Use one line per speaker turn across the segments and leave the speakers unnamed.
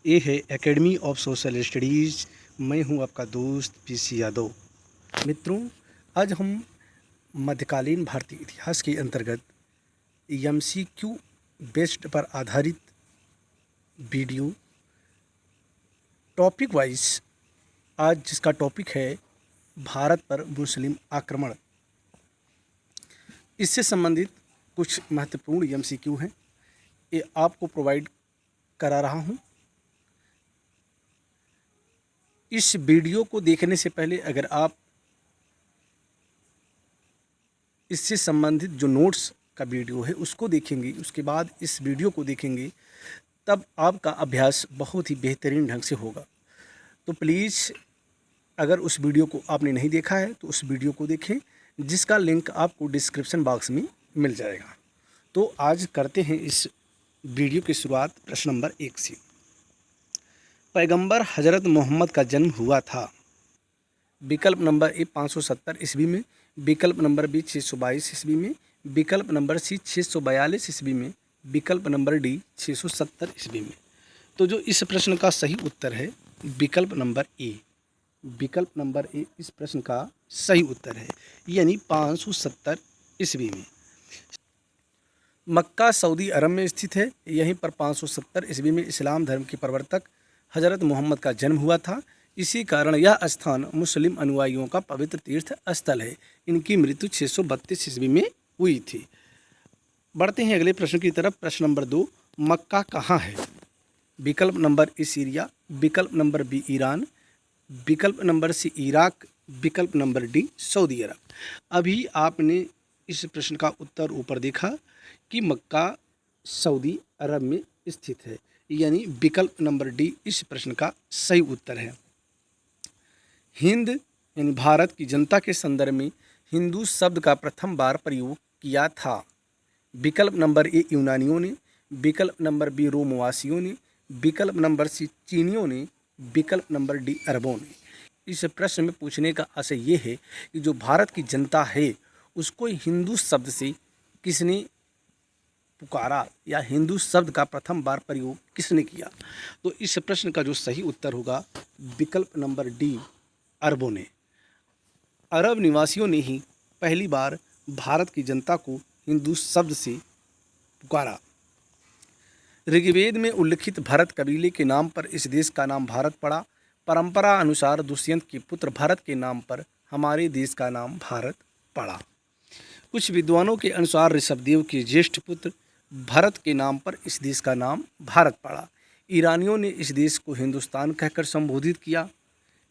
ये है academy of social studies. मैं हूं आपका दोस्त पीसी यादव। मित्रों, आज हम मध्यकालीन भारतीय इतिहास के अंतर्गत एमसीक्यू बेस्ड पर आधारित वीडियो टॉपिक वाइज, आज जिसका टॉपिक है भारत पर मुस्लिम आक्रमण, इससे संबंधित कुछ महत्वपूर्ण एमसीक्यू हैं, ये आपको प्रोवाइड करा रहा हूं। इस वीडियो को देखने से पहले अगर आप इससे संबंधित जो नोट्स का वीडियो है उसको देखेंगे, उसके बाद इस वीडियो को देखेंगे, तब आपका अभ्यास बहुत ही बेहतरीन ढंग से होगा। तो प्लीज़, अगर उस वीडियो को आपने नहीं देखा है तो उस वीडियो को देखें, जिसका लिंक आपको डिस्क्रिप्शन बॉक्स में मिल जाएगा। तो आज करते हैं इस वीडियो की शुरुआत प्रश्न नंबर 1 से। पैगंबर हज़रत मोहम्मद का जन्म हुआ था। विकल्प नंबर ए 570 ईस्वी में, विकल्प नंबर बी 622 ईस्वी में, विकल्प नंबर सी 642 ईस्वी में, विकल्प नंबर डी 670 ईस्वी में। तो जो इस प्रश्न का सही उत्तर है विकल्प नंबर ए। विकल्प नंबर ए इस प्रश्न का सही उत्तर है, यानी 570 ईस्वी में। मक्का सऊदी अरब में स्थित है। यहीं पर 570 ईस्वी में इस्लाम धर्म के प्रवर्तक हज़रत मोहम्मद का जन्म हुआ था। इसी कारण यह स्थान मुस्लिम अनुयायियों का पवित्र तीर्थ स्थल है। इनकी मृत्यु 632 ईस्वी में हुई थी। बढ़ते हैं अगले प्रश्न की तरफ। प्रश्न नंबर 2, मक्का कहाँ है? विकल्प नंबर ए सीरिया, विकल्प नंबर बी ईरान, विकल्प नंबर सी इराक, विकल्प नंबर डी सऊदी अरब। अभी आपने इस प्रश्न का उत्तर ऊपर देखा कि मक्का सऊदी अरब में स्थित है, यानी विकल्प नंबर डी इस प्रश्न का सही उत्तर है। हिंद यानी भारत की जनता के संदर्भ में हिंदू शब्द का प्रथम बार प्रयोग किया था। विकल्प नंबर ए यूनानियों ने, विकल्प नंबर बी रोमवासियों ने, विकल्प नंबर सी चीनियों ने, विकल्प नंबर डी अरबों ने। इस प्रश्न में पूछने का आशय ये है कि जो भारत की जनता है उसको हिंदू शब्द से किसने पुकारा, या हिंदू शब्द का प्रथम बार प्रयोग किसने किया? तो इस प्रश्न का जो सही उत्तर होगा विकल्प नंबर डी अरबों ने। अरब निवासियों ने ही पहली बार भारत की जनता को हिंदू शब्द से पुकारा। ऋग्वेद में उल्लिखित भरत कबीले के नाम पर इस देश का नाम भारत पड़ा। परंपरा अनुसार दुष्यंत के पुत्र भरत के नाम पर हमारे देश का नाम भारत पड़ा। कुछ विद्वानों के अनुसार ऋषभदेव के ज्येष्ठ पुत्र भरत के नाम पर इस देश का नाम भारत पड़ा। ईरानियों ने इस देश को हिंदुस्तान कहकर संबोधित किया।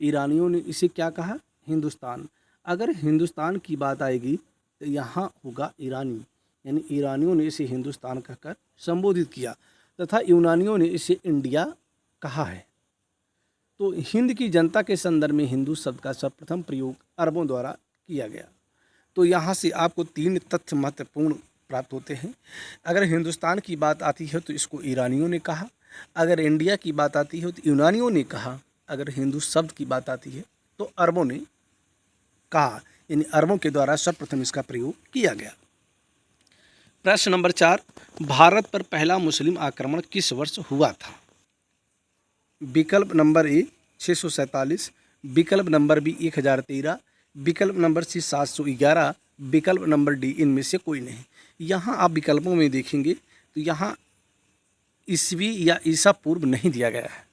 ईरानियों ने इसे क्या कहा? हिंदुस्तान। अगर हिंदुस्तान की बात आएगी तो यहाँ होगा ईरानी, यानी ईरानियों ने इसे हिंदुस्तान कहकर संबोधित किया, तथा यूनानियों ने इसे इंडिया कहा है। तो हिंद की जनता के संदर्भ में हिंदू शब्द का सर्वप्रथम प्रयोग अरबों द्वारा किया गया। तो यहाँ से आपको 3 तथ्य महत्वपूर्ण प्राप्त होते हैं। अगर हिंदुस्तान की बात आती है तो इसको ईरानियों ने कहा, अगर इंडिया की बात आती है तो यूनानियों ने कहा, अगर हिंदू शब्द की बात आती है तो अरबों ने कहा, यानी अरबों के द्वारा सर्वप्रथम इसका प्रयोग किया गया। प्रश्न नंबर 4, भारत पर पहला मुस्लिम आक्रमण किस वर्ष हुआ था? विकल्प नंबर ए 647, विकल्प नंबर बी 1013, विकल्प नंबर सी 711, विकल्प नंबर डी इनमें से कोई नहीं। यहाँ आप विकल्पों में देखेंगे तो यहाँ ईस्वी या ईसा पूर्व नहीं दिया गया है।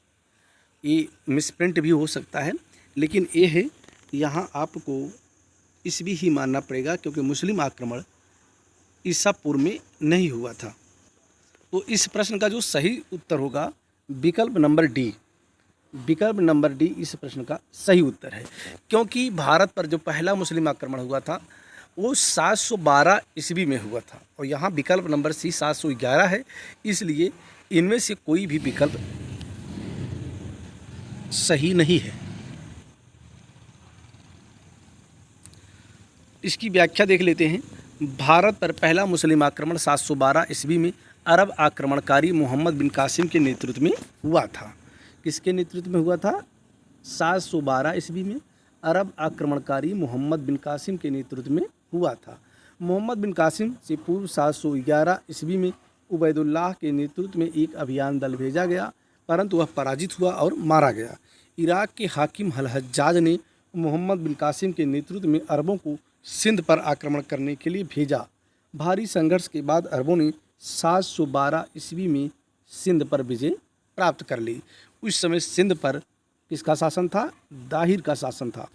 ये मिसप्रिंट भी हो सकता है, लेकिन ये है, यहाँ आपको ईस्वी ही मानना पड़ेगा, क्योंकि मुस्लिम आक्रमण ईसा पूर्व में नहीं हुआ था। तो इस प्रश्न का जो सही उत्तर होगा विकल्प नंबर डी। विकल्प नंबर डी इस प्रश्न का सही उत्तर है, क्योंकि भारत पर जो पहला मुस्लिम आक्रमण हुआ था वो 712 ईस्वी में हुआ था, और यहाँ विकल्प नंबर सी 711 है, इसलिए इनमें से कोई भी विकल्प सही नहीं है। इसकी व्याख्या देख लेते हैं। भारत पर पहला मुस्लिम आक्रमण 712 ईस्वी में अरब आक्रमणकारी मोहम्मद बिन कासिम के नेतृत्व में हुआ था। किसके नेतृत्व में हुआ था? 712 ईस्वी में अरब आक्रमणकारी मोहम्मद बिन कासिम के नेतृत्व में हुआ था। मोहम्मद बिन कासिम से पूर्व 711 ईस्वी में उबैदुल्लाह के नेतृत्व में एक अभियान दल भेजा गया। परंतु वह पराजित हुआ और मारा गया। इराक के हाकिम अल हज्जाज ने मोहम्मद बिन कासिम के नेतृत्व में अरबों को सिंध पर आक्रमण करने के लिए भेजा। भारी संघर्ष के बाद अरबों ने 712 ईस्वी में सिंध पर विजय प्राप्त कर ली। उस समय सिंध पर किसका शासन था? दाहिर का शासन था।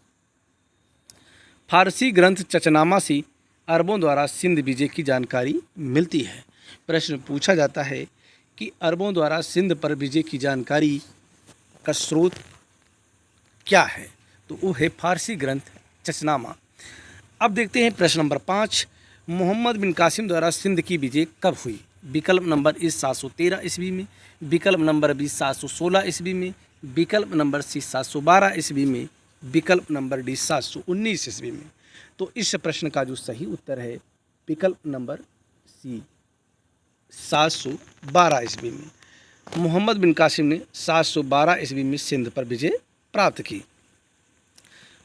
फारसी ग्रंथ चचनामा से अरबों द्वारा सिंध विजय की जानकारी मिलती है। प्रश्न पूछा जाता है कि अरबों द्वारा सिंध पर विजय की जानकारी का स्रोत क्या है? तो वो है फारसी ग्रंथ चचनामा। अब देखते हैं प्रश्न नंबर 5, मोहम्मद बिन कासिम द्वारा सिंध की विजय कब हुई? विकल्प नंबर ए 713 ईस्वी में, विकल्प नंबर बी 716 ईस्वी में, विकल्प नंबर सी 712 ईस्वी में, विकल्प नंबर डी 719 ईस्वी में। तो इस प्रश्न का जो सही उत्तर है विकल्प नंबर सी 712 ईस्वी में। मोहम्मद बिन कासिम ने 712 ईस्वी में सिंध पर विजय प्राप्त की।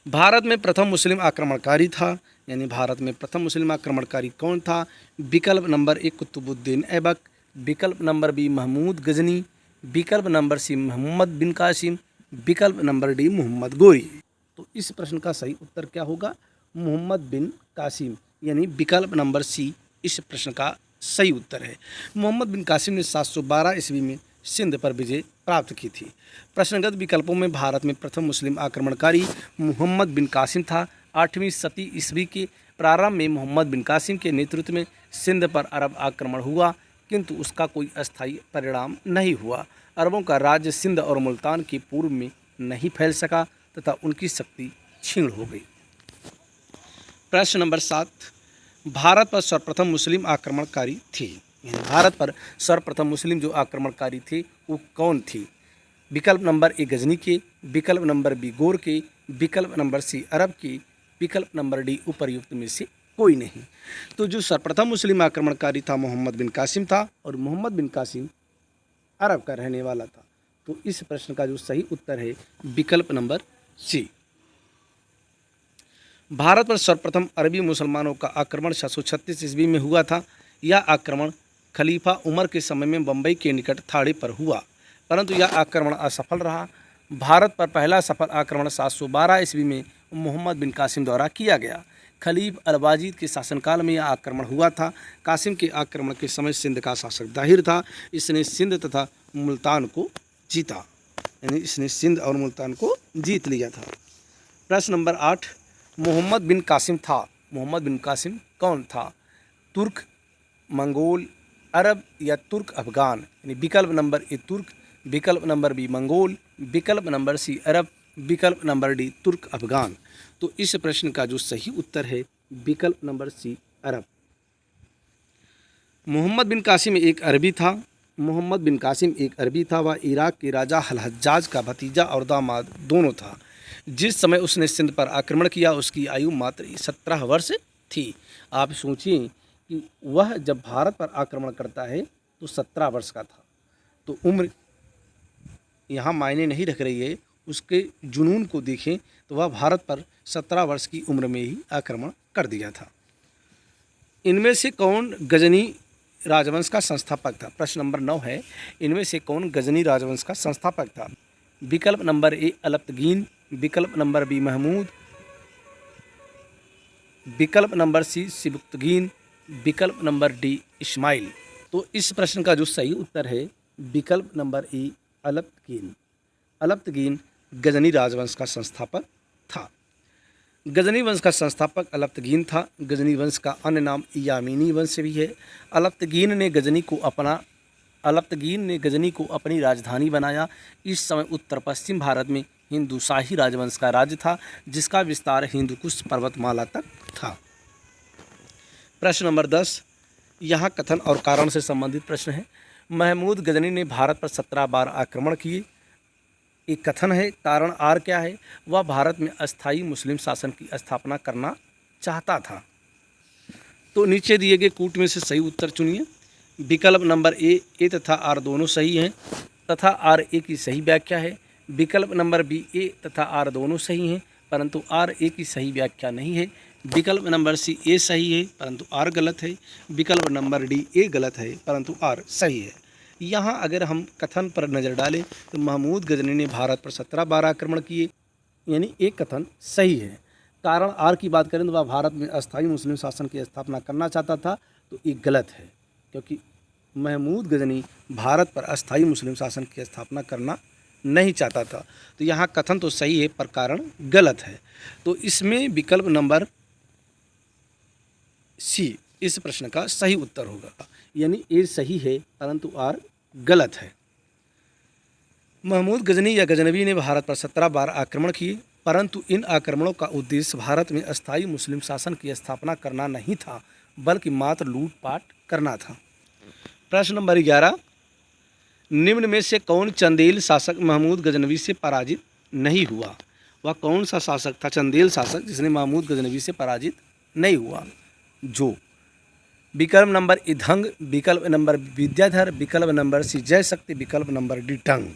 भारत में प्रथम मुस्लिम आक्रमणकारी था, यानी भारत में प्रथम मुस्लिम आक्रमणकारी कौन था? विकल्प नंबर ए कुतुबुद्दीन ऐबक, विकल्प नंबर बी महमूद गजनी, विकल्प नंबर सी मोहम्मद बिन कासिम, विकल्प नंबर डी मोहम्मद गोरी। तो इस प्रश्न का सही उत्तर क्या होगा? मोहम्मद बिन कासिम, यानी विकल्प नंबर सी इस प्रश्न का सही उत्तर है। मोहम्मद बिन कासिम ने 712 ईस्वी में सिंध पर विजय प्राप्त की थी। प्रश्नगत विकल्पों में भारत में प्रथम मुस्लिम आक्रमणकारी मोहम्मद बिन कासिम था। 8वीं शती ईस्वी के प्रारंभ में मोहम्मद बिन कासिम के नेतृत्व में सिंध पर अरब आक्रमण हुआ, किंतु उसका कोई अस्थायी परिणाम नहीं हुआ। अरबों का राज्य सिंध और मुल्तान के पूर्व में नहीं फैल सका तथा उनकी शक्ति क्षीण हो गई। प्रश्न नंबर 7, भारत पर सर्वप्रथम मुस्लिम आक्रमणकारी थी। भारत पर सर्वप्रथम मुस्लिम जो आक्रमणकारी थे वो कौन थी? विकल्प नंबर ए गजनी के, विकल्प नंबर बी गोर के, विकल्प नंबर सी अरब के, विकल्प नंबर डी उपर्युक्त में से कोई नहीं। तो जो सर्वप्रथम मुस्लिम आक्रमणकारी था मोहम्मद बिन कासिम था, और मोहम्मद बिन कासिम अरब का रहने वाला था। तो इस प्रश्न का जो सही उत्तर है विकल्प नंबर सी। भारत पर सर्वप्रथम अरबी मुसलमानों का आक्रमण 736 ईस्वी में हुआ था। यह आक्रमण खलीफा उमर के समय में बम्बई के निकट थाड़े पर हुआ, परंतु यह आक्रमण असफल रहा। भारत पर पहला सफल आक्रमण 712 ईस्वी में मोहम्मद बिन कासिम द्वारा किया गया। खलीफ अल-वाजिद के शासनकाल में यह आक्रमण हुआ था। कासिम के आक्रमण के समय सिंध का शासक दाहिर था। इसने सिंध तथा मुल्तान को जीता, यानी इसने सिंध और मुल्तान को जीत लिया था। प्रश्न नंबर 8, मोहम्मद बिन कासिम था, मोहम्मद बिन कासिम कौन था? तुर्क, मंगोल, अरब या तुर्क अफगान? यानी विकल्प नंबर ए तुर्क, विकल्प नंबर बी मंगोल, विकल्प नंबर सी अरब, विकल्प नंबर डी तुर्क अफगान। तो इस प्रश्न का जो सही उत्तर है विकल्प नंबर सी अरब। मोहम्मद बिन कासिम एक अरबी था। मोहम्मद बिन कासिम एक अरबी था। वह इराक के राजा अल हज्जाज का भतीजा और दामाद दोनों था। जिस समय उसने सिंध पर आक्रमण किया उसकी आयु मात्र 17 वर्ष थी। आप सोचिए कि वह जब भारत पर आक्रमण करता है तो 17 वर्ष का था। तो उम्र यहाँ मायने नहीं रख रही है। उसके जुनून को देखें तो वह भारत पर 17 वर्ष की उम्र में ही आक्रमण कर दिया था। इनमें से कौन गजनी राजवंश का संस्थापक था? प्रश्न नंबर 9 है, इनमें से कौन गजनी राजवंश का संस्थापक था? विकल्प नंबर ए अलप्तगीन, विकल्प नंबर बी महमूद, विकल्प नंबर सी सिबुक्तगीन, विकल्प नंबर डी इस्माइल। तो इस प्रश्न का जो सही उत्तर है विकल्प नंबर ए अलप्तगीन। अलप्तगीन गजनी राजवंश का संस्थापक था। गजनी वंश का संस्थापक अलप्तगीन था। गजनी वंश का अन्य नाम यामीनी वंश भी है। अलप्तगीन ने गजनी को अपनी राजधानी बनाया। इस समय उत्तर पश्चिम भारत में हिंदू शाही राजवंश का राज्य था, जिसका विस्तार हिंदुकुश पर्वतमाला तक था। प्रश्न नंबर 10, यहाँ कथन और कारण से संबंधित प्रश्न है। महमूद गजनी ने भारत पर 17 बार आक्रमण किए। एक कथन है। कारण आर क्या है? वह भारत में अस्थायी मुस्लिम शासन की स्थापना करना चाहता था। तो नीचे दिए गए कूट में से सही उत्तर चुनिए। विकल्प नंबर ए तथा आर दोनों सही हैं तथा आर ए की सही व्याख्या है। विकल्प नंबर बी ए तथा आर दोनों सही हैं परंतु आर ए की सही व्याख्या नहीं है। विकल्प नंबर सी ए सही है परंतु आर गलत है। विकल्प नंबर डी ए गलत है परंतु आर सही है। यहाँ अगर हम कथन पर नज़र डालें तो महमूद गजनी ने भारत पर 17 बार आक्रमण किए, यानी एक कथन सही है। कारण आर की बात करें तो वह भारत में अस्थायी मुस्लिम शासन की स्थापना करना चाहता था, तो ये गलत है, क्योंकि महमूद गजनी भारत पर अस्थायी मुस्लिम शासन की स्थापना करना नहीं चाहता था। तो यहाँ कथन तो सही है पर कारण गलत है। तो इसमें विकल्प नंबर सी इस प्रश्न का सही उत्तर होगा, यानी ए सही है परंतु आर गलत है। महमूद गजनी या गजनवी ने भारत पर 17 बार आक्रमण किए, परंतु इन आक्रमणों का उद्देश्य भारत में अस्थायी मुस्लिम शासन की स्थापना करना नहीं था, बल्कि मात्र लूटपाट करना था। प्रश्न नंबर 11, निम्न में से कौन चंदेल शासक महमूद गजनवी से पराजित नहीं हुआ? वह कौन सा शासक था चंदेल शासक जिसने महमूद गजनवी से पराजित नहीं हुआ? जो विकल्प नंबर इधंग, विकल्प नंबर विद्याधर, विकल्प नंबर सी जय शक्ति, विकल्प नंबर डी टंग।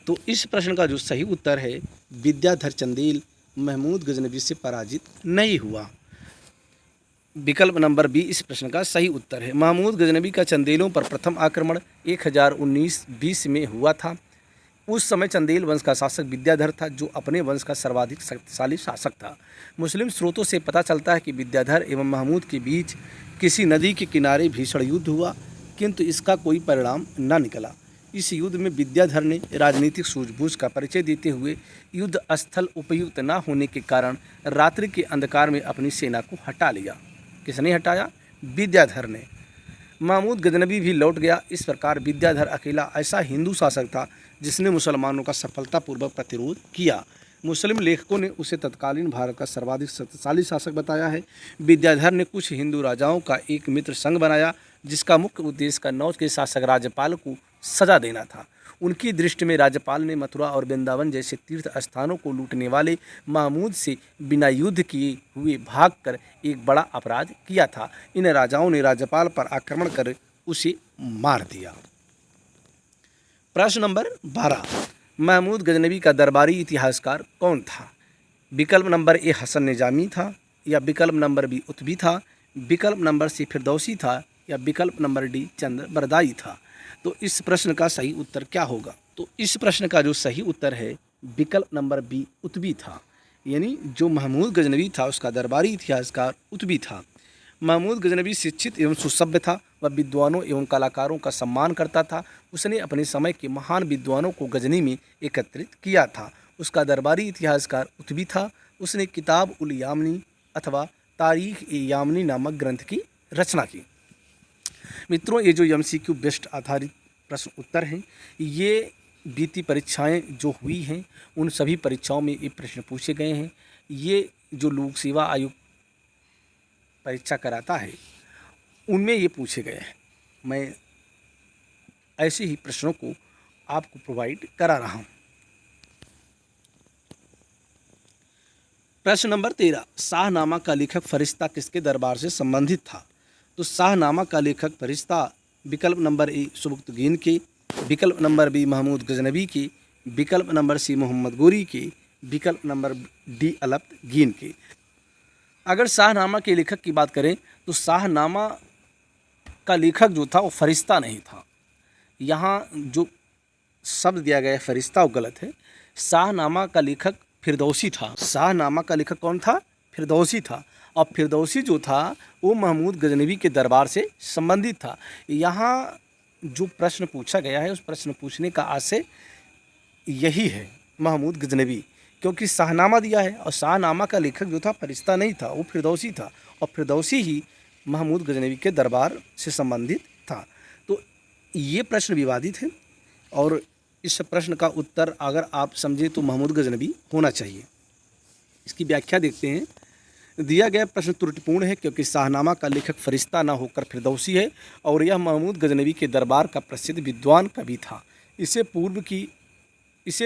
तो इस प्रश्न का जो सही उत्तर है विद्याधर चंदेल महमूद गजनवी से पराजित नहीं हुआ। विकल्प नंबर बी इस प्रश्न का सही उत्तर है। महमूद गजनवी का चंदेलों पर प्रथम आक्रमण 1019-20 में हुआ था। उस समय चंदेल वंश का शासक विद्याधर था, जो अपने वंश का सर्वाधिक शक्तिशाली शासक था। मुस्लिम स्रोतों से पता चलता है कि विद्याधर एवं महमूद के बीच किसी नदी के किनारे भीषण युद्ध हुआ, किंतु इसका कोई परिणाम न निकला। इस युद्ध में विद्याधर ने राजनीतिक सूझबूझ का परिचय देते हुए युद्ध स्थल उपयुक्त न होने के कारण रात्रि के अंधकार में अपनी सेना को हटा लिया। किसने हटाया? विद्याधर ने। महमूद गजनवी भी लौट गया। इस प्रकार विद्याधर अकेला ऐसा हिंदू शासक था जिसने मुसलमानों का सफलतापूर्वक प्रतिरोध किया। मुस्लिम लेखकों ने उसे तत्कालीन भारत का सर्वाधिक शक्तिशाली शासक बताया है। विद्याधर ने कुछ हिंदू राजाओं का एक मित्र संघ बनाया, जिसका मुख्य उद्देश्य कन्नौज के शासक राज्यपाल को सजा देना था। उनकी दृष्टि में राज्यपाल ने मथुरा और वृंदावन जैसे तीर्थ स्थानों को लूटने वाले महमूद से बिना युद्ध किए हुए भागकर एक बड़ा अपराध किया था। इन राजाओं ने राज्यपाल पर आक्रमण कर उसे मार दिया। प्रश्न नंबर 12, महमूद गजनवी का दरबारी इतिहासकार कौन था? विकल्प नंबर ए हसन निजामी था, या विकल्प नंबर बी उतबी था, विकल्प नंबर सी फिरदौसी था, या विकल्प नंबर डी चंद्र बरदाई था। तो इस प्रश्न का सही उत्तर क्या होगा? तो इस प्रश्न का जो सही उत्तर है विकल्प नंबर बी उतबी था, यानी जो महमूद गजनवी था उसका दरबारी इतिहासकार उतबी था। महमूद गजनवी शिक्षित एवं सुसभ्य था। वह विद्वानों एवं कलाकारों का सम्मान करता था। उसने अपने समय के महान विद्वानों को गजनी में एकत्रित किया था। उसका दरबारी इतिहासकार उतबी था। उसने किताब उल यामनी अथवा तारीख ए यामनी नामक ग्रंथ की रचना की। मित्रों, ये जो MCQ बेस्ड आधारित प्रश्न उत्तर हैं, ये बीती परीक्षाएं जो हुई हैं उन सभी परीक्षाओं में ये प्रश्न पूछे गए हैं। ये जो लोक सेवा आयोग परीक्षा कराता है उनमें ये पूछे गए हैं। मैं ऐसे ही प्रश्नों को आपको प्रोवाइड करा रहा हूँ। प्रश्न नंबर 13, शाहनामा का लेखक फरिश्ता किसके दरबार से संबंधित था? तो शाहनामा का लेखक फरिश्ता विकल्प नंबर ए सुबुक्तगीन के, विकल्प नंबर बी महमूद गजनवी के, विकल्प नंबर सी मोहम्मद गोरी के, विकल्प नंबर डी अलप्तगीन के। अगर शाहनामा के लेखक की बात करें तो शाहनामा का लेखक जो था वो फरिश्ता नहीं था। यहाँ जो शब्द दिया गया है फरिश्ता वो गलत है। शाहनामा का लेखक फिरदौसी था। शाहनामा का लेखक कौन था? फिरदौसी था। और फिरदौसी जो था वो महमूद गजनवी के दरबार से संबंधित था। यहाँ जो प्रश्न पूछा गया है उस प्रश्न पूछने का आशय यही है महमूद गजनवी, क्योंकि शाहनामा दिया है और शाहनामा का लेखक जो था फरिश्ता नहीं था, वो फिरदौसी था और फिरदौसी ही महमूद गजनवी के दरबार से संबंधित था। तो ये प्रश्न विवादित है और इस प्रश्न का उत्तर अगर आप समझे तो महमूद गजनवी होना चाहिए। इसकी व्याख्या देखते हैं। दिया गया प्रश्न त्रुटिपूर्ण है क्योंकि शाहनामा का लेखक फरिश्ता न होकर फिरदौसी है और यह महमूद गजनवी के दरबार का प्रसिद्ध विद्वान कवि था। इसे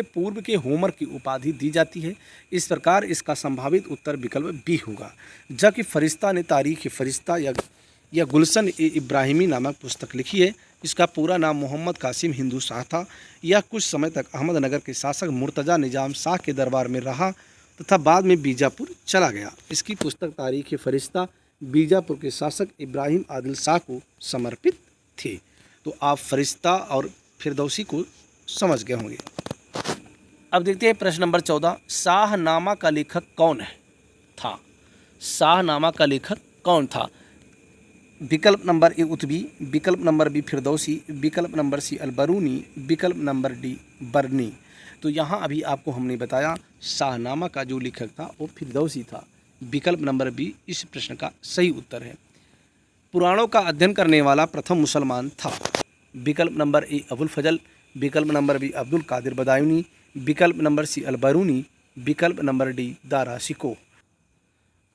पूर्व के होमर की उपाधि दी जाती है। इस प्रकार इसका संभावित उत्तर विकल्प बी होगा। जबकि फरिश्ता ने तारीख फरिश्ता या गुलशन ए इब्राहिमी नामक पुस्तक लिखी है। इसका पूरा नाम मोहम्मद कासिम हिंदू शाह था। यह कुछ समय तक अहमदनगर के शासक मुर्तज़ा निजाम शाह के दरबार में रहा तथा बाद में बीजापुर चला गया। इसकी पुस्तक तारीख फरिश्ता बीजापुर के शासक इब्राहिम आदिल शाह को समर्पित थी। तो आप फरिश्ता और फिरदौसी को समझ गए होंगे। अब देखते हैं प्रश्न नंबर 14, शाहनामा का लेखक कौन था? शाहनामा का लेखक कौन था? विकल्प नंबर ए उत्बी, विकल्प नंबर बी फिरदौसी, विकल्प नंबर सी अलबरूनी, विकल्प नंबर डी बरनी। तो यहाँ अभी आपको हमने बताया शाहनामा का जो लेखक था वो फिरदौसी था। विकल्प नंबर बी इस प्रश्न का सही उत्तर है। पुराणों का अध्ययन करने वाला प्रथम मुसलमान था। विकल्प नंबर ए अबुल फजल, विकल्प नंबर बी अब्दुल कादिर बदायूनी, विकल्प नंबर सी अलबरूनी, विकल्प नंबर डी दारा शिकोह।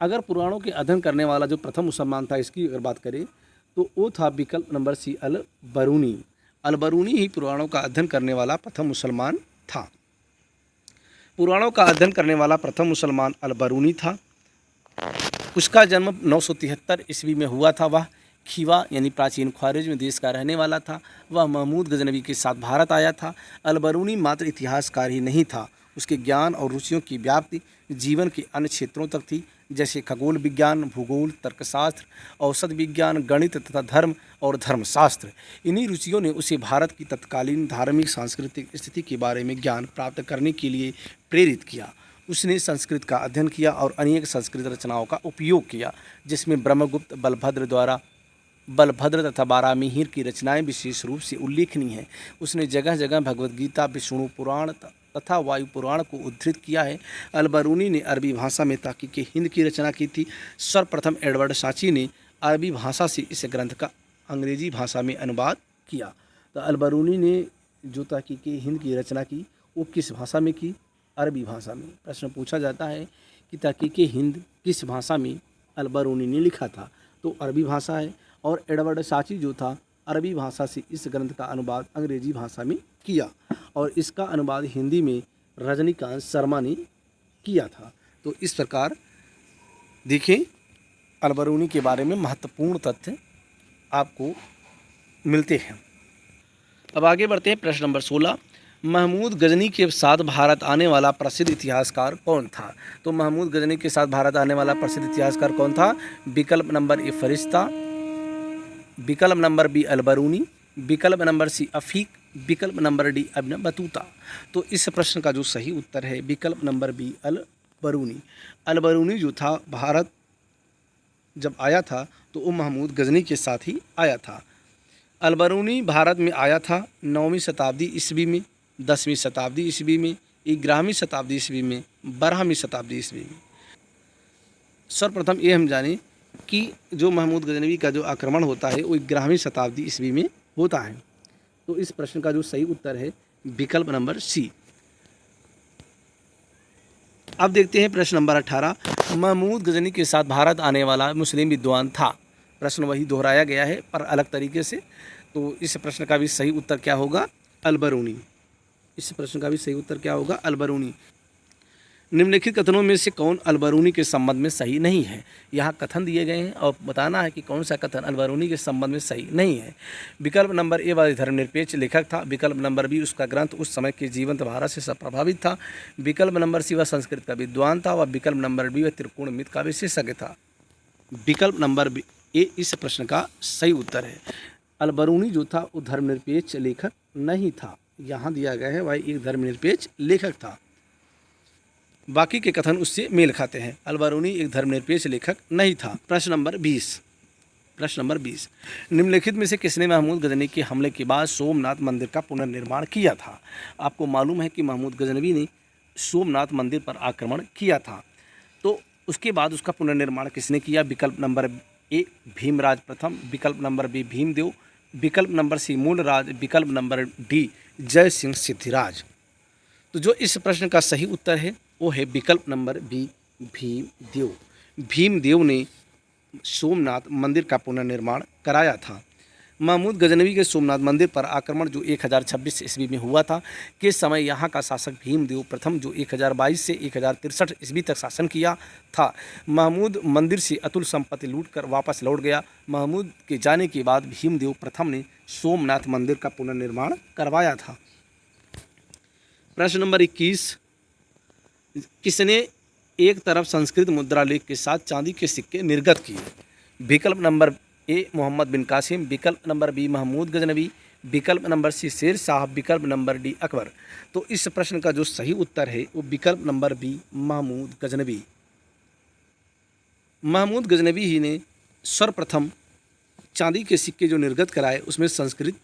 अगर पुराणों के अध्ययन करने वाला जो प्रथम मुसलमान था इसकी अगर बात करें तो वो था विकल्प नंबर सी अलबरूनी। अलबरूनी ही पुराणों का अध्ययन करने वाला प्रथम मुसलमान था। पुराणों का अध्ययन करने वाला प्रथम मुसलमान अलबरूनी था। उसका जन्म 973 ईस्वी में हुआ था। वह खीवा यानी प्राचीन ख्वारिज्म देश का रहने वाला था। वह महमूद गजनवी के साथ भारत आया था। अलबरूनी मात्र इतिहासकार ही नहीं था, उसके ज्ञान और रुचियों की व्याप्ति जीवन के अन्य क्षेत्रों तक थी, जैसे खगोल विज्ञान, भूगोल, तर्कशास्त्र, औषध विज्ञान, गणित तथा धर्म और धर्मशास्त्र। इन्हीं रुचियों ने उसे भारत की तत्कालीन धार्मिक सांस्कृतिक स्थिति के बारे में ज्ञान प्राप्त करने के लिए प्रेरित किया। उसने संस्कृत का अध्ययन किया और अनेक संस्कृत रचनाओं का उपयोग किया, जिसमें ब्रह्मगुप्त, बलभद्र तथा बारामिहिर की रचनाएं विशेष रूप से उल्लेखनीय हैं। उसने जगह जगह भगवद गीता, विष्णु पुराण तथा वायु पुराण को उद्धृत किया है। अलबरूनी ने अरबी भाषा में ताकीक हिंद की रचना की थी। सर्वप्रथम एडवर्ड साची ने अरबी भाषा से इस ग्रंथ का अंग्रेजी भाषा में अनुवाद किया। तो अलबरूनी ने जो ताकीक हिंद की रचना की वो किस भाषा में की? अरबी भाषा में। प्रश्न पूछा जाता है कि ताकीक हिंद किस भाषा में अलबरूनी ने लिखा था? तो अरबी भाषा है। और एडवर्ड साची जो था अरबी भाषा से इस ग्रंथ का अनुवाद अंग्रेजी भाषा में किया और इसका अनुवाद हिंदी में रजनीकांत शर्मा ने किया था। तो इस प्रकार देखें अलबरूनी के बारे में महत्वपूर्ण तथ्य आपको मिलते हैं। अब आगे बढ़ते हैं प्रश्न नंबर 16, महमूद गजनी के साथ भारत आने वाला प्रसिद्ध इतिहासकार कौन था? तो महमूद गजनी के साथ भारत आने वाला प्रसिद्ध इतिहासकार कौन था? विकल्प नंबर ए फरिश्ता, विकल्प नंबर बी अलबरूनी, विकल्प नंबर सी अफीक, विकल्प नंबर डी इब्न बतूता। तो इस प्रश्न का जो सही उत्तर है विकल्प नंबर बी अलबरूनी। अलबरूनी जो था भारत जब आया था तो वो महमूद गजनी के साथ ही आया था। अलबरूनी भारत में आया था 9वीं शताब्दी ईस्वी में, 10वीं शताब्दी ईस्वी में, 11वीं शताब्दी ईस्वी में, 12वीं शताब्दी ईस्वी में। सर्वप्रथम ये हम जानें कि जो महमूद गजनवी का जो आक्रमण होता है वो 11वीं शताब्दी ईस्वी में होता है। तो इस प्रश्न का जो सही उत्तर है विकल्प नंबर सी। अब देखते हैं प्रश्न नंबर 18, महमूद गजनी के साथ भारत आने वाला मुस्लिम विद्वान था। प्रश्न वही दोहराया गया है पर अलग तरीके से। तो इस प्रश्न का भी सही उत्तर क्या होगा? अलबरूनी। इस प्रश्न का भी सही उत्तर क्या होगा? अलबरूनी। निम्नलिखित कथनों में से कौन अलबरूनी के संबंध में सही नहीं है? यहाँ कथन दिए गए हैं और बताना है कि कौन सा कथन अलबरूनी के संबंध में सही नहीं है। विकल्प नंबर ए वह धर्मनिरपेक्ष लेखक था, विकल्प नंबर बी उसका ग्रंथ उस समय के जीवंत भारत से सब प्रभावित था, विकल्प नंबर सी वह संस्कृत का विद्वान था, व विकल्प नंबर बी वह त्रिकोण मित का विशेषज्ञ था। विकल्प नंबर ए इस प्रश्न का सही उत्तर है। अलबरूनी जो था वो धर्मनिरपेक्ष लेखक नहीं था। यहाँ दिया गया है वह एक धर्मनिरपेक्ष लेखक था, बाकी के कथन उससे मेल खाते हैं। अलबरूनी एक धर्मनिरपेक्ष लेखक नहीं था। प्रश्न नंबर 20, निम्नलिखित में से किसने महमूद गजनी के हमले के बाद सोमनाथ मंदिर का पुनर्निर्माण किया था? आपको मालूम है कि महमूद गजनवी ने सोमनाथ मंदिर पर आक्रमण किया था, तो उसके बाद उसका पुनर्निर्माण किसने किया? विकल्प नंबर ए भीमराज प्रथम, विकल्प नंबर बी भीमदेव, विकल्प नंबर सी मूलराज, विकल्प नंबर डी जय सिंह सिद्धिराज। तो जो इस प्रश्न का सही उत्तर है वो है विकल्प नंबर बी भीमदेव। भीमदेव ने सोमनाथ मंदिर का पुनर्निर्माण कराया था। महमूद गजनवी के सोमनाथ मंदिर पर आक्रमण जो 1026 ईस्वी में हुआ था के समय यहाँ का शासक भीमदेव प्रथम जो 1022 से 1063 ईस्वी तक शासन किया था। महमूद मंदिर से अतुल संपत्ति लूटकर वापस लौट गया। महमूद के जाने के बाद भीमदेव प्रथम ने सोमनाथ मंदिर का पुनर्निर्माण करवाया था। प्रश्न नंबर 21, किसने एक तरफ संस्कृत मुद्रा लेख के साथ चांदी के सिक्के निर्गत किए? विकल्प नंबर ए मोहम्मद बिन कासिम, विकल्प नंबर बी महमूद गजनवी, विकल्प नंबर सी शेर शाह, विकल्प नंबर डी अकबर। तो इस प्रश्न का जो सही उत्तर है वो विकल्प नंबर बी महमूद गजनवी। महमूद गजनवी ही ने सर्वप्रथम चांदी के सिक्के जो निर्गत कराए उसमें संस्कृत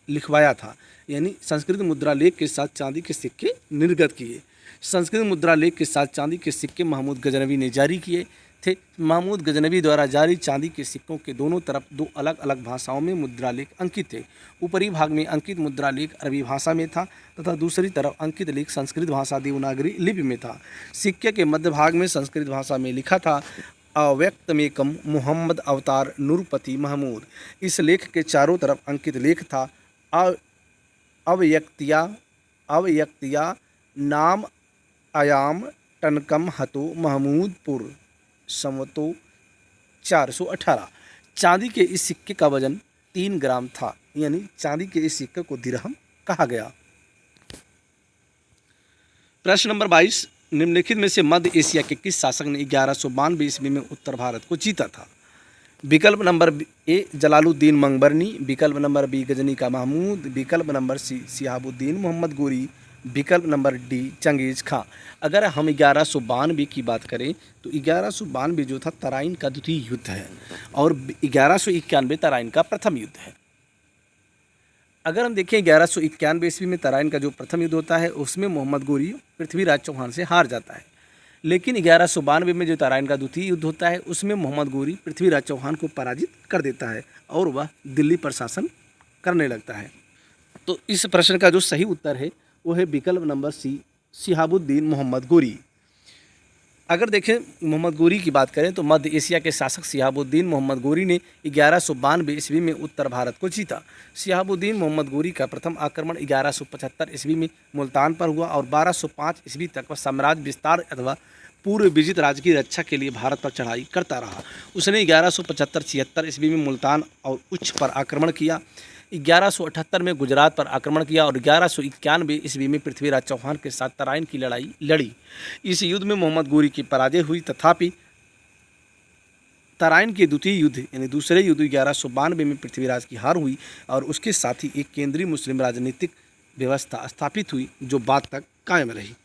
लिखवाया था, यानी संस्कृत मुद्रा लेख के साथ चांदी के सिक्के निर्गत किए। संस्कृत मुद्रा लेख के साथ चांदी के सिक्के महमूद गजनवी ने जारी किए थे। महमूद गजनवी द्वारा जारी चांदी के सिक्कों के दोनों तरफ दो अलग अलग भाषाओं में मुद्रा लेख अंकित थे। ऊपरी भाग में अंकित मुद्रा लेख अरबी भाषा में था तथा दूसरी तरफ अंकित लेख संस्कृत भाषा देवनागरी लिपि में था। सिक्के के मध्य भाग में संस्कृत भाषा में लिखा था अव्यक्तमेकम मुहम्मद अवतार नूरपति महमूद। इस लेख के चारों तरफ अंकित लेख था अव्यक्तिया नाम आयाम टनकम हतो महमूदपुर संवतो 418। चांदी के इस सिक्के का वजन 3 ग्राम था, यानी चांदी के इस सिक्के को दिरहम कहा गया। प्रश्न नंबर 22, निम्नलिखित में से मध्य एशिया के किस शासक ने 1192 ईस्वी में उत्तर भारत को जीता था? विकल्प नंबर ए जलालुद्दीन मंगबरनी, विकल्प नंबर बी गजनी का महमूद, विकल्प नंबर सी सिहाबुद्दीन मोहम्मद गोरी, विकल्प नंबर डी चंगेज खां। अगर हम 1192 की बात करें तो 1192 जो था तराइन का द्वितीय युद्ध है और 1191 तराइन का प्रथम युद्ध है। अगर हम देखें 1191 ईस्वी में तराइन का जो प्रथम युद्ध होता है उसमें मोहम्मद गोरी पृथ्वीराज चौहान से हार जाता है, लेकिन 1192 में जो तराइन का द्वितीय युद्ध होता है उसमें मोहम्मद गोरी पृथ्वीराज चौहान को पराजित कर देता है और वह दिल्ली पर शासन करने लगता है। तो इस प्रश्न का जो सही उत्तर है वो है विकल्प नंबर सी सिहाबुद्दीन मोहम्मद गोरी। अगर देखें मोहम्मद गोरी की बात करें तो मध्य एशिया के शासक सिहाबुद्दीन मोहम्मद गोरी ने 1192 ईस्वी में उत्तर भारत को जीता। सिहाबुद्दीन मोहम्मद गोरी का प्रथम आक्रमण 1175 ईस्वी में मुल्तान पर हुआ और 1205 ईस्वी तक वह साम्राज्य विस्तार अथवा पूर्व विजित राज्य की रक्षा के लिए भारत पर चढ़ाई करता रहा। उसने 1175-76 ईस्वी में मुल्तान और उच्च पर आक्रमण किया, 1178 में गुजरात पर आक्रमण किया और 1191 ईस्वी में पृथ्वीराज चौहान के साथ तराइन की लड़ाई लड़ी। इस युद्ध में मोहम्मद गोरी की पराजय हुई, तथापि तराइन के द्वितीय युद्ध यानी दूसरे युद्ध 1192 में पृथ्वीराज की हार हुई और उसके साथ ही एक केंद्रीय मुस्लिम राजनीतिक व्यवस्था स्थापित हुई जो बाद तक कायम रही।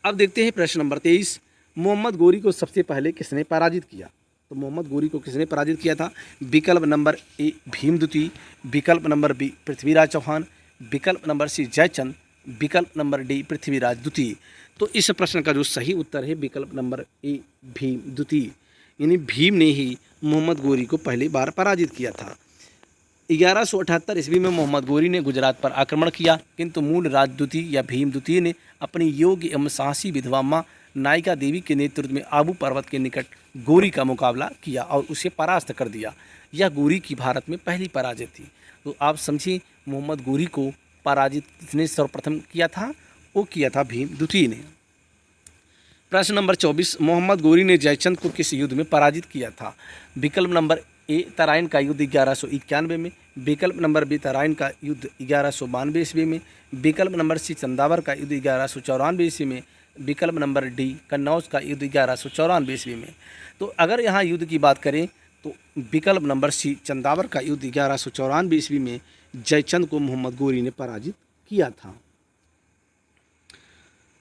अब देखते हैं प्रश्न नंबर 23, मोहम्मद गोरी को सबसे पहले किसने पराजित किया? तो मोहम्मद गोरी को किसने पराजित किया था? विकल्प नंबर ए भीम द्वितीय, विकल्प नंबर बी पृथ्वीराज चौहान, विकल्प नंबर सी जयचंद, विकल्प नंबर डी पृथ्वीराज द्वितीय। तो इस प्रश्न का जो सही उत्तर है विकल्प नंबर ए भीम द्वितीय, यानी भीम ने ही मोहम्मद गोरी को पहली बार पराजित किया था। 1178 ईस्वी में मोहम्मद गोरी ने गुजरात पर आक्रमण किया, किंतु मूल राज द्वितीय या भीम द्वितीय ने अपनी योग्य एवं साहसी विधवा माँ नायिका देवी के नेतृत्व में आबू पर्वत के निकट गोरी का मुकाबला किया और उसे परास्त कर दिया। यह गोरी की भारत में पहली पराजय थी। तो आप समझिए मोहम्मद गोरी को पराजित किसने सर्वप्रथम किया था? वो किया था भीम द्वितीय ने। प्रश्न नंबर 24, मोहम्मद गोरी ने जयचंद को किस युद्ध में पराजित किया था? विकल्प नंबर ए तराइन का युद्ध 1191 में, विकल्प नंबर बी तराइन का युद्ध 1192 ईस्वी में, विकल्प नंबर सी चंदावर का युद्ध 1194 ईस्वी में, विकल्प नंबर डी कन्नौज का युद्ध 1194 ईस्वी में। तो अगर यहाँ युद्ध की बात करें तो विकल्प नंबर सी चंदावर का युद्ध 1194 ईस्वी में जयचंद को मोहम्मद गोरी ने पराजित किया था।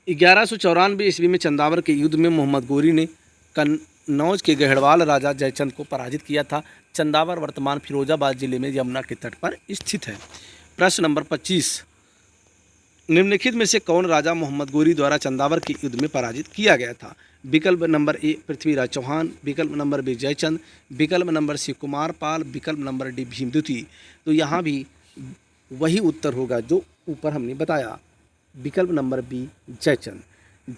1194 ईस्वी में चंदावर के युद्ध में मोहम्मद गोरी ने कन्नौज के गढ़वाल राजा जयचंद को पराजित किया था। चंदावर वर्तमान फिरोजाबाद जिले में यमुना के तट पर स्थित है। प्रश्न नंबर 25, निम्नलिखित में से कौन राजा मोहम्मद गोरी द्वारा चंदावर के युद्ध में पराजित किया गया था? विकल्प नंबर ए पृथ्वीराज चौहान, विकल्प नंबर बी जयचंद, विकल्प नंबर सी कुमारपाल, विकल्प नंबर डी भीम द्वितीय। तो यहाँ भी वही उत्तर होगा जो ऊपर हमने बताया, विकल्प नंबर बी जयचंद।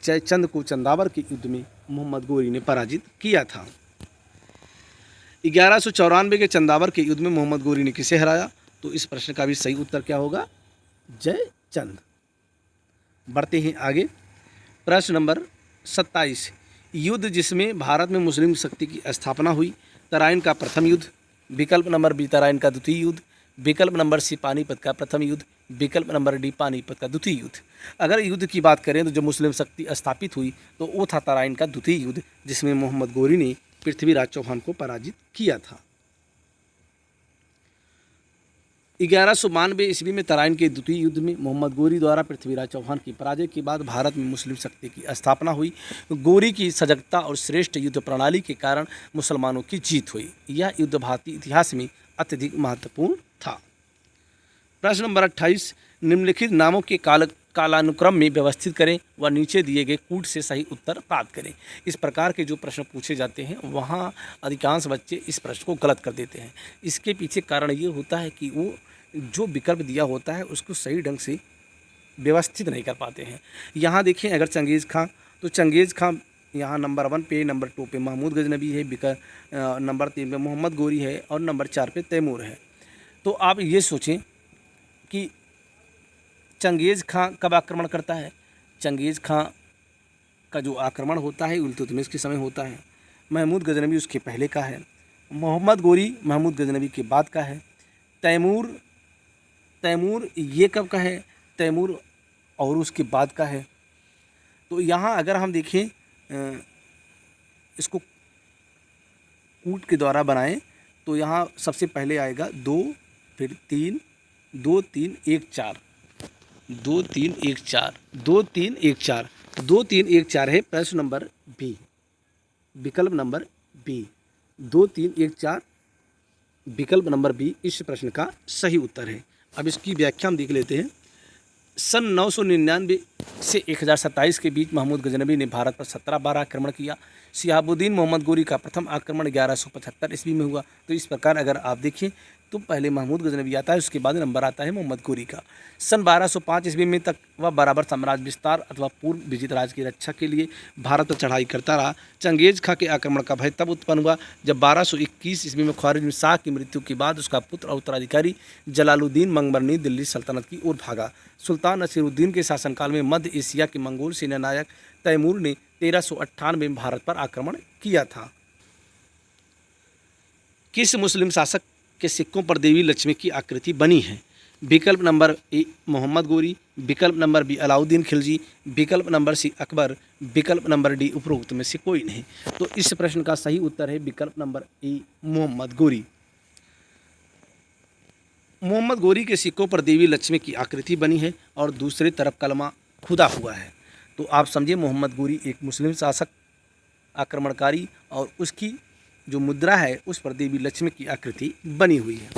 जयचंद को चंदावर के युद्ध में मोहम्मद गोरी ने पराजित किया था। 1194 के चंदावर के युद्ध में मोहम्मद गोरी ने किसे हराया? तो इस प्रश्न का भी सही उत्तर क्या होगा? जयचंद। बढ़ते हैं आगे। प्रश्न नंबर 27, युद्ध जिसमें भारत में मुस्लिम शक्ति की स्थापना हुई। तराइन का प्रथम युद्ध, विकल्प नंबर बी तराइन का द्वितीय युद्ध, विकल्प नंबर सी पानीपत का प्रथम युद्ध, विकल्प नंबर डी पानीपत का द्वितीय युद्ध। अगर युद्ध की बात करें तो जो मुस्लिम शक्ति स्थापित हुई तो वो था तराइन का द्वितीय युद्ध, जिसमें मोहम्मद गोरी ने पृथ्वीराज चौहान को पराजित किया था। 1192 ईस्वी में तराइन के द्वितीय युद्ध में मोहम्मद गोरी द्वारा पृथ्वीराज चौहान की पराजय के बाद भारत में मुस्लिम शक्ति की स्थापना हुई। गोरी की सजगता और श्रेष्ठ युद्ध प्रणाली के कारण मुसलमानों की जीत हुई। यह युद्ध भारतीय इतिहास में अत्यधिक महत्वपूर्ण था। प्रश्न नंबर 28, निम्नलिखित नामों के कालानुक्रम में व्यवस्थित करें व नीचे दिए गए कूट से सही उत्तर प्राप्त करें। इस प्रकार के जो प्रश्न पूछे जाते हैं वहाँ अधिकांश बच्चे इस प्रश्न को गलत कर देते हैं। इसके पीछे कारण ये होता है कि वो जो विकल्प दिया होता है उसको सही ढंग से व्यवस्थित नहीं कर पाते हैं। यहाँ देखें, अगर चंगेज़ खां, तो चंगेज़ खां यहाँ नंबर 1 पे, नंबर 2 पे महमूद गजनबी है, नंबर 3 पे मोहम्मद गोरी है और नंबर 4 पे तैमूर है। तो आप ये सोचें कि चंगेज़ खां कब आक्रमण करता है। चंगेज़ खां का जो आक्रमण होता है इल्तुतमिश के समय होता है। महमूद गजनबी उसके पहले का है। मोहम्मद गोरी महमूद गजनबी के बाद का है। तैमूर ये कब का है? तैमूर और उसके बाद का है। तो यहाँ अगर हम देखें इसको कूट के द्वारा बनाएं तो यहाँ सबसे पहले आएगा 2, फिर 3, 2 3 1 4, 2 3 1 4, 2 3 1 4, 2 3 1 4 है प्रश्न नंबर बी, विकल्प नंबर बी। 2 3 1 4 विकल्प नंबर बी इस प्रश्न का सही उत्तर है। अब इसकी व्याख्या हम देख लेते हैं। सन 999 से 1027 के बीच महमूद गजनबी ने भारत पर 17 बार आक्रमण किया। शिहाबुद्दीन मोहम्मद गोरी का प्रथम आक्रमण 1175 ईस्वी में हुआ। तो इस प्रकार अगर आप देखें तो पहले महमूद गजनबी आता है, उसके बाद नंबर आता है मोहम्मद गोरी का। सन 1205 ईस्वी में तक वह बराबर साम्राज्य विस्तार अथवा पूर्व विजित राज्य की रक्षा के लिए भारत पर चढ़ाई करता रहा। चंगेज़ खां के आक्रमण का भय तब उत्पन्न हुआ जब 1221 ईस्वी में ख्वारिज़्म शाह की मृत्यु के बाद उसका पुत्र और उत्तराधिकारी जलालुद्दीन मंगमरनी दिल्ली सल्तनत की ओर भागा। सुल्तान नसीरुद्दीन के शासनकाल में मध्य एशिया के मंगोल सेनानायक तैमूर ने 1398 में भारत पर आक्रमण किया था। किस मुस्लिम शासक के सिक्कों पर देवी लक्ष्मी की आकृति बनी है? विकल्प नंबर ए मोहम्मद गोरी, विकल्प नंबर बी अलाउद्दीन खिलजी, विकल्प नंबर सी अकबर, विकल्प नंबर डी उपरोक्त में से कोई नहीं। तो इस प्रश्न का सही उत्तर है विकल्प नंबर ए मोहम्मद गोरी। मोहम्मद गोरी के सिक्कों पर देवी लक्ष्मी की आकृति बनी है और दूसरी तरफ कलमा खुदा हुआ है। तो आप समझिए मोहम्मद गोरी एक मुस्लिम शासक आक्रमणकारी और उसकी जो मुद्रा है उस पर देवी लक्ष्मी की आकृति बनी हुई है।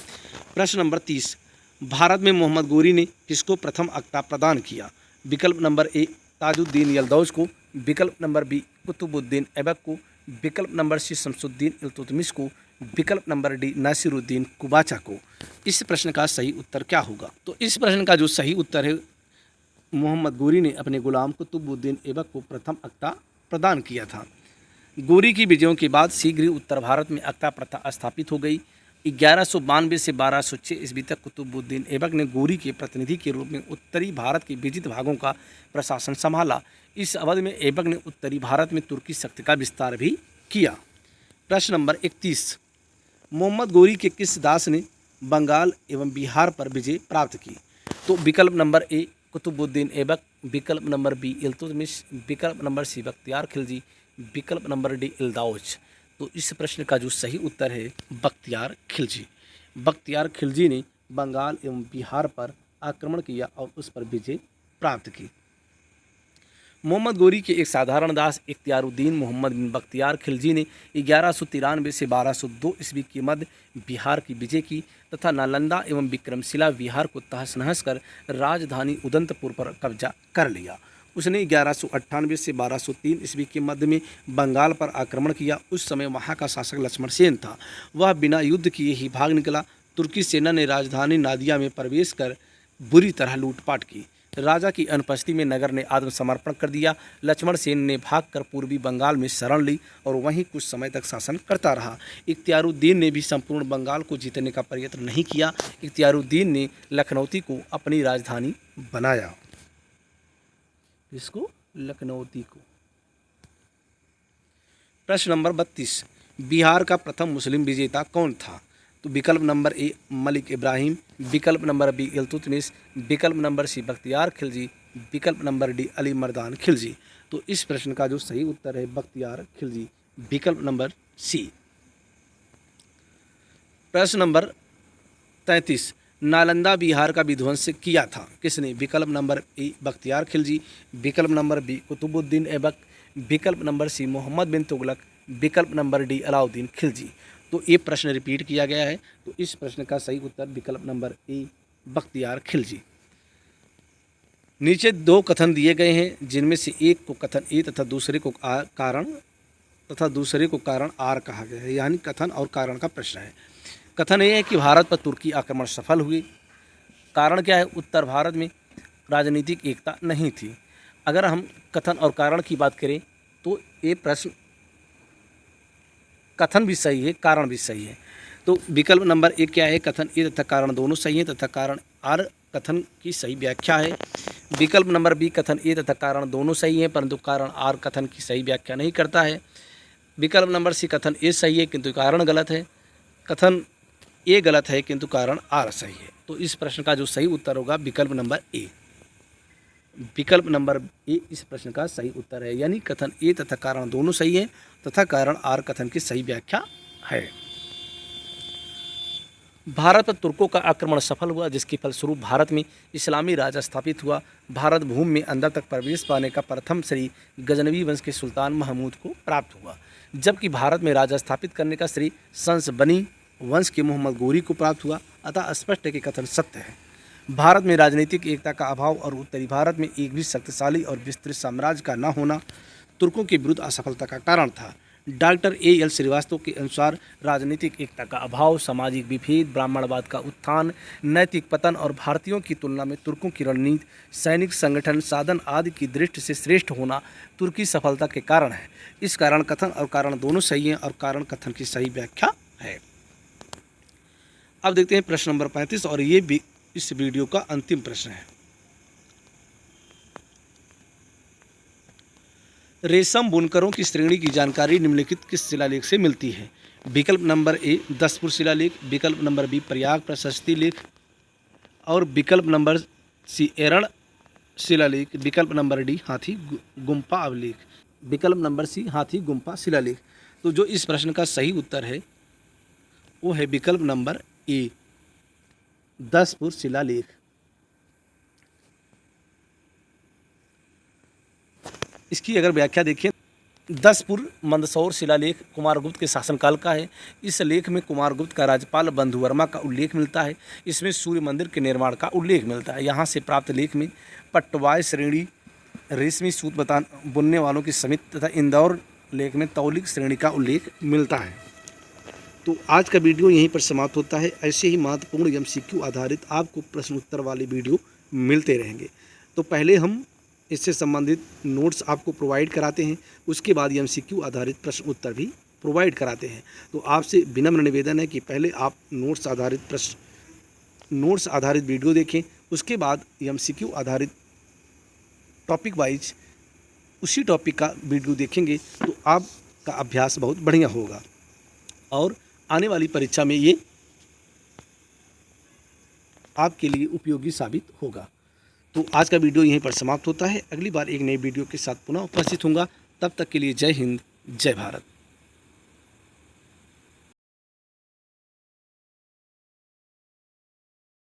प्रश्न नंबर 30, भारत में मोहम्मद गोरी ने किसको प्रथम अक्ता प्रदान किया? विकल्प नंबर ए ताजुद्दीन यल्दौज को, विकल्प नंबर बी कुतुबुद्दीन ऐबक को, विकल्प नंबर सी शमसुद्दीन इल्तुतमिश को, विकल्प नंबर डी नासिरुद्दीन कुबाचा को। इस प्रश्न का सही उत्तर क्या होगा? तो इस प्रश्न का जो सही उत्तर है, मोहम्मद गोरी ने अपने गुलाम कुतुबुद्दीन ऐबक को प्रथम अक्ता प्रदान किया था। गोरी की विजयों के बाद शीघ्र ही उत्तर भारत में अक्ता प्रथा स्थापित हो गई। 1192 से 1206 ईस्वी तक कुतुबुद्दीन ऐबक ने गोरी के प्रतिनिधि के रूप में उत्तरी भारत के विजित भागों का प्रशासन संभाला। इस अवधि में ऐबक ने उत्तरी भारत में तुर्की शक्ति का विस्तार भी किया। प्रश्न नंबर 31, मोहम्मद गोरी के किस दास ने बंगाल एवं बिहार पर विजय प्राप्त की? तो विकल्प नंबर ए कुतुबुद्दीन ऐबक, विकल्प नंबर बी इल्तुतमिश, विकल्प नंबर सी बख्तियार खिलजी, विकल्प नंबर डी इल्दौज। तो इस प्रश्न का जो सही उत्तर है बख्तियार खिलजी। बख्तियार खिलजी ने बंगाल एवं बिहार पर आक्रमण किया और उस पर विजय प्राप्त की। मोहम्मद गोरी के एक साधारण दास इख्तियारुद्दीन मोहम्मद बिन बख्तियार खिलजी ने 1193 से 1202 ईस्वी के मध्य बिहार की विजय की तथा नालंदा एवं विक्रमशिला बिहार को तहस नहस कर राजधानी उदंतपुर पर कब्जा कर लिया। उसने 1198 से 1203 ईस्वी के मध्य में बंगाल पर आक्रमण किया। उस समय वहाँ का शासक लक्ष्मण सेन था। वह बिना युद्ध किए ही भाग निकला। तुर्की सेना ने राजधानी नादिया में प्रवेश कर बुरी तरह लूटपाट की। राजा की अनुपस्थिति में नगर ने आत्मसमर्पण कर दिया। लक्ष्मण सेन ने भागकर पूर्वी बंगाल में शरण ली और वहीं कुछ समय तक शासन करता रहा। इख्तियारुद्दीन ने भी संपूर्ण बंगाल को जीतने का प्रयत्न नहीं किया। इख्तियारुद्दीन ने लखनौती को अपनी राजधानी बनाया। इसको लखनौती को। प्रश्न नंबर 32, बिहार का प्रथम मुस्लिम विजेता कौन था? तो विकल्प नंबर ए मलिक इब्राहिम, विकल्प नंबर बी इल्तुतमिश, विकल्प नंबर सी बख्तियार खिलजी, विकल्प नंबर डी अली मर्दान खिलजी। तो इस प्रश्न का जो सही उत्तर है बख्तियार खिलजी, विकल्प नंबर सी। प्रश्न नंबर 33, नालंदा बिहार का विध्वंस किया था? किसने? विकल्प नंबर ए बख्तियार खिलजी, विकल्प नंबर बी कुतुबुद्दीन ऐबक, विकल्प नंबर सी मोहम्मद बिन तुगलक, विकल्प नंबर डी अलाउद्दीन खिलजी। तो ये प्रश्न रिपीट किया गया है, तो इस प्रश्न का सही उत्तर विकल्प नंबर ए बख्तियार खिलजी। नीचे दो कथन दिए गए हैं, जिनमें से एक को कथन ए तथा दूसरे को कारण आर कहा गया है, यानी कथन और कारण का प्रश्न है। कथन ये है कि भारत पर तुर्की आक्रमण सफल हुए। कारण क्या है? उत्तर भारत में राजनीतिक एकता नहीं थी। अगर हम कथन और कारण की बात करें तो ये प्रश्न कथन भी सही है, कारण भी सही है। तो विकल्प नंबर एक क्या है? कथन ए तथा कारण दोनों सही है तथा कारण आर कथन की सही व्याख्या है। विकल्प नंबर बी कथन ए तथा कारण दोनों सही हैं, परंतु कारण आर कथन की सही व्याख्या नहीं करता है। विकल्प नंबर सी कथन ए सही है किंतु कारण गलत है। कथन ए गलत है किंतु कारण आर सही है। तो इस प्रश्न का जो सही उत्तर होगा विकल्प नंबर ए। विकल्प नंबर ए इस प्रश्न का सही उत्तर है, यानी कथन ए तथा कारण दोनों सही है तथा कारण आर कथन की सही व्याख्या है। भारत पर तुर्कों का आक्रमण सफल हुआ, जिसके फलस्वरूप भारत में इस्लामी राज स्थापित हुआ। भारत भूमि में अंदर तक प्रवेश पाने का प्रथम श्री गजनवी वंश के सुल्तान महमूद को प्राप्त हुआ, जबकि भारत में राज स्थापित करने का श्री संसबनी वंश के मोहम्मद गोरी को प्राप्त हुआ। अतः स्पष्ट है कि कथन सत्य है। भारत में राजनीतिक एकता का अभाव और उत्तरी भारत में एक भी शक्तिशाली और विस्तृत साम्राज्य का न होना तुर्कों के विरुद्ध असफलता का कारण था। Doctor AL. श्रीवास्तव के अनुसार राजनीतिक एकता का अभाव, सामाजिक विभेद, ब्राह्मणवाद का उत्थान, नैतिक पतन और भारतीयों की तुलना में तुर्कों की रणनीति, सैनिक संगठन, साधन आदि की दृष्टि से श्रेष्ठ होना तुर्की सफलता के कारण है। इस कारण कथन और कारण दोनों सही हैं और कारण कथन की सही व्याख्या है। अब देखते हैं प्रश्न नंबर 35 और ये भी इस वीडियो का अंतिम प्रश्न है। रेशम बुनकरों की श्रेणी की जानकारी निम्नलिखित किस शिलालेख से मिलती है? विकल्प नंबर ए दसपुर शिलालेख, विकल्प नंबर बी प्रयाग प्रशस्ति लेख और विकल्प नंबर सी एरण शिलालेख, विकल्प नंबर डी हाथी गुम्फा अभिलेख, विकल्प नंबर सी हाथी गुम्फा शिलालेख। तो जो इस प्रश्न का सही उत्तर है वो है विकल्प नंबर ए दसपुर शिलालेख। इसकी अगर व्याख्या देखें, दसपुर मंदसौर शिलालेख कुमारगुप्त के शासनकाल का है। इस लेख में कुमारगुप्त का राज्यपाल बंधुवर्मा का उल्लेख मिलता है। इसमें सूर्य मंदिर के निर्माण का उल्लेख मिलता है। यहाँ से प्राप्त लेख में पटवाय श्रेणी, रेशमी सूत बुनने वालों की समिति तथा इंदौर लेख में तौलिक श्रेणी का उल्लेख मिलता है। तो आज का वीडियो यहीं पर समाप्त होता है। ऐसे ही महत्वपूर्ण एमसीक्यू आधारित आपको प्रश्न उत्तर वाले वीडियो मिलते रहेंगे। तो पहले हम इससे संबंधित नोट्स आपको प्रोवाइड कराते हैं, उसके बाद एमसीक्यू आधारित प्रश्न उत्तर भी प्रोवाइड कराते हैं। तो आपसे विनम्र निवेदन है कि पहले आप नोट्स आधारित वीडियो देखें, उसके बाद एमसीक्यू आधारित टॉपिक वाइज उसी टॉपिक का वीडियो देखेंगे तो आपका अभ्यास बहुत बढ़िया होगा और आने वाली परीक्षा में ये आपके लिए उपयोगी साबित होगा। तो आज का वीडियो यहीं पर समाप्त होता है। अगली बार एक नई वीडियो के साथ पुनः उपस्थित होऊंगा। तब तक के लिए जय हिंद, जय भारत।